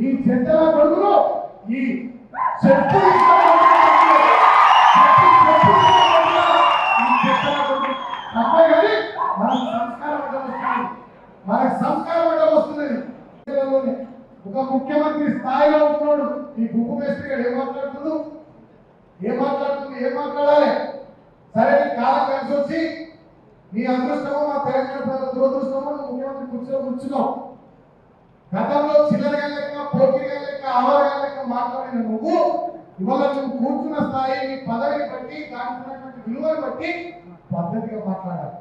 ఈ చెత్తల కొడుకులు ఈ చెప్పు మన సంస్కారం అంటే వస్తుంది. ఒక ముఖ్యమంత్రి స్థాయిలో ఉంటున్నాడు. ఈ గుప్పు మేస్త్రి గారు ఏం మాట్లాడాలి? సరే నీ కాలం కలిసి వచ్చి నీ అదృష్టమో మా తెలంగాణ ప్రజల దురదృష్టమో ముఖ్యమంత్రి కుర్చీలో కూర్చున్నావు. గతంలో చిల్లరగా లెక్క, పోటీగా లెక్క, ఆహారంగా లెక్క మాట్లాడిన నువ్వు ఇవాళ నువ్వు కూర్చున్న స్థాయి, నీ పదవిని బట్టి, దానికి ఉన్నటువంటి విలువను బట్టి పద్ధతిగా మాట్లాడాలి.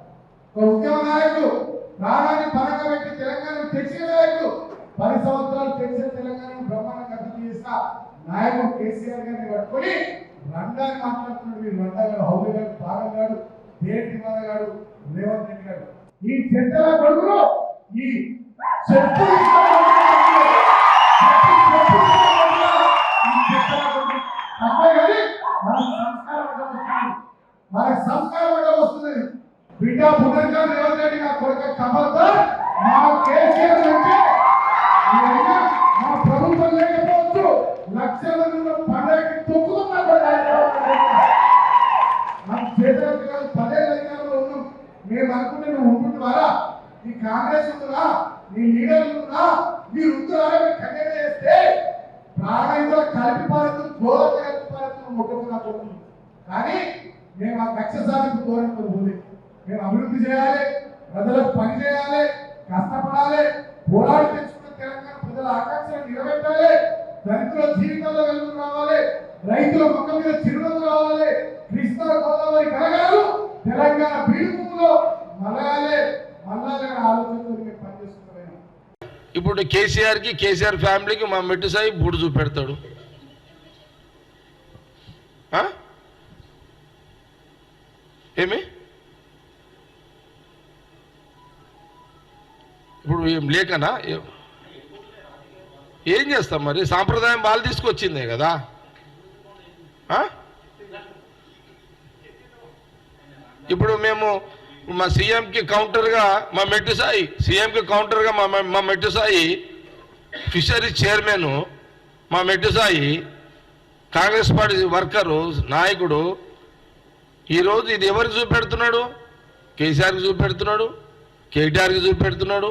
ఒక ఉద్యమ నాయకుడు ప్రాణాన్ని పరంగా పెట్టి తెలంగాణను తెచ్చిన నాయకుడు, 10 సంవత్సరాలు తెచ్చిన తెలంగాణను బ్రహ్మాండంగా అభివృద్ధి చేసిన నాయకుడు కేసీఆర్ గారిని పట్టుకొని రండాన్ని మాట్లాడుతున్నాడు. మీరు రండాగాడు, హౌలిగాడు, పారంగాడు, దేటి గాడు, రేవంత్ రెడ్డి గారు, ఈ చెత్తల కొడుకులు ఈ చెప్పు మన సంస్కారం అంటే వస్తుంది. బిడ్డ పునర్జన్ రేవంత్ రెడ్డి నా కొడుకు కమల్దార్ మా కేసీఆర్ అంటే మా ప్రభుత్వం లేకపోవచ్చు, లక్షల మంది పండుగకి తొక్కుతున్నా మన చేతులకు కాదు, 10 ఏళ్ళ అధికారంలో ఉన్నాం. మేము అనుకుంటే నువ్వు ఉంటుంటారా? నీ కాంగ్రెస్ ఉంటున్నా, నీ లీడర్లు ఉన్నా, మీరు ఉంటున్నారా? మీరు ఖండన చేస్తే ప్రాణాయితో కలిపి పారుతూ ఘోరంగా కలిపి పారుతూ మొక్కుతున్నా. కానీ మేము ఆ కక్ష సాధింపు ధోరణితో పోలేదు. మేము అభివృద్ధి చేయాలి, ప్రజలకు పని చేయాలి, కష్టపడాలి, పోరాడి తెచ్చుకున్న తెలంగాణ ప్రజల ఆకాంక్షలను నిలబెట్టాలి, దళితుల జీవితాల్లో వెలుగు రావాలి, రైతుల మొక్క మీద చిరునవ్వు రావాలి, కృష్ణా గోదావరి కలగాలు తెలంగాణ బీడుభూమిలో మలగాలి, మళ్ళాలి ఆలోచనతో మేము పనిచేస్తున్నాం. ఇప్పుడు కేసీఆర్ ఫ్యామిలీకి మా మెట్టు సాయి బూడు చూపెడతాడు. ఏమి ఇప్పుడు ఏం లేకనా? ఏం చేస్తాం మరి? సాంప్రదాయం వాళ్ళు తీసుకొచ్చిందే కదా. ఇప్పుడు మేము మా సీఎంకి కౌంటర్గా మా మెట్టు సాయి, మా మెట్టు సాయి ఫిషరీ చైర్మన్, మా మెట్టు సాయి కాంగ్రెస్ పార్టీ వర్కరు, నాయకుడు. ఈరోజు ఇది ఎవరికి చూపెడుతున్నాడు? కేసీఆర్కి చూపెడుతున్నాడు, కేటీఆర్కి చూపెడుతున్నాడు,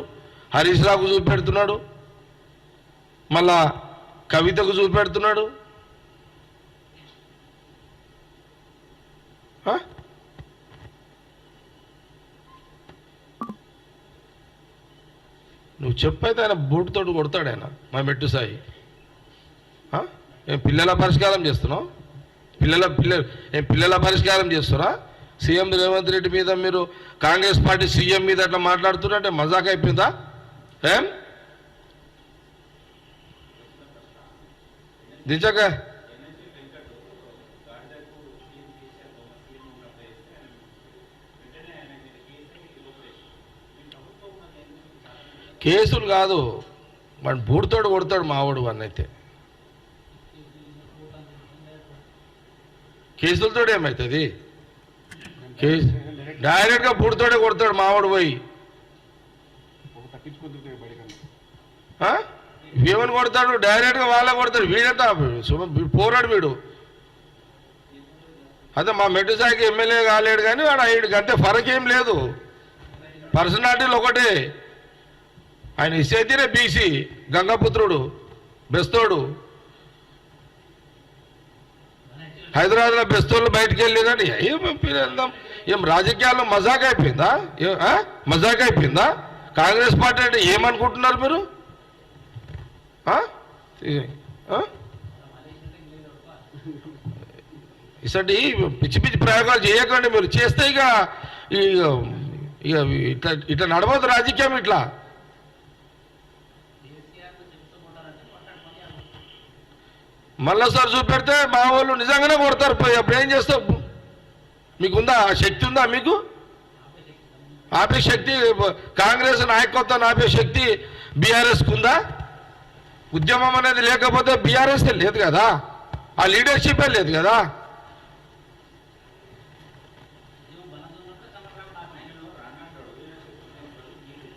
హరీష్ రావుకు చూపెడుతున్నాడు, మళ్ళా కవితకు చూపెడుతున్నాడు. నువ్వు చెప్పైతే ఆయన బూటుతోటి కొడతాడు ఆయన, మా మెట్టు సాయి. ఏం పిల్లల పరిష్కారం చేస్తున్నావు? పిల్లల పరిష్కారం చేస్తారా? సీఎం రేవంత్ రెడ్డి మీద మీరు కాంగ్రెస్ పార్టీ సీఎం మీద అట్లా మాట్లాడుతున్నారంటే మజాక్ అయిపోయిందా? ఏం నిజంగా కేసులు కాదు, వాడు బూడితోడు కొడతాడు మావాడు అన్నైతే. కేసులతో ఏమవుతుంది? డైరెక్ట్గా బూడితోడే కొడతాడు మావాడు పోయి. ఏమని కొడతాడు? డైరెక్ట్గా వాళ్ళే కొడతాడు. వీడంతా పోరాడు వీడు. అదే మా మెట్టు సాయికి ఎమ్మెల్యే కాలేడు కానీ వాడు అయ్యాడు అంతే, ఫరక్ ఏం లేదు. పర్సనాలిటీలు ఒకటే. ఆయన ఇసేతీనే బీసీ, గంగపుత్రుడు, బెస్తోడు. హైదరాబాద్లో బెస్తోళ్ళు బయటికి వెళ్ళేదని ఏం రాజకీయాల్లో మజాక్ అయిపోయిందా? మజాక్ అయిపోయిందా? కాంగ్రెస్ పార్టీ అంటే ఏమనుకుంటున్నారు మీరు? ఇసంటి పిచ్చి పిచ్చి ప్రయోగాలు చేయకండి మీరు. చేస్తే ఇక ఇట్లా నడవద్దు రాజకీయం. ఇట్లా మళ్ళీసారి చూపెడితే మా వాళ్ళు నిజంగానే కొడతారు. పోయి అప్పుడు ఏం చేస్తావు? మీకుందా ఆ శక్తి? ఉందా మీకు? ఆపే శక్తి కాంగ్రెస్ నాయకత్వం ఆపే శక్తి బీఆర్ఎస్కి ఉందా? ఉద్యమం అనేది లేకపోతే బీఆర్ఎస్ లేదు కదా, ఆ లీడర్షిపే లేదు కదా.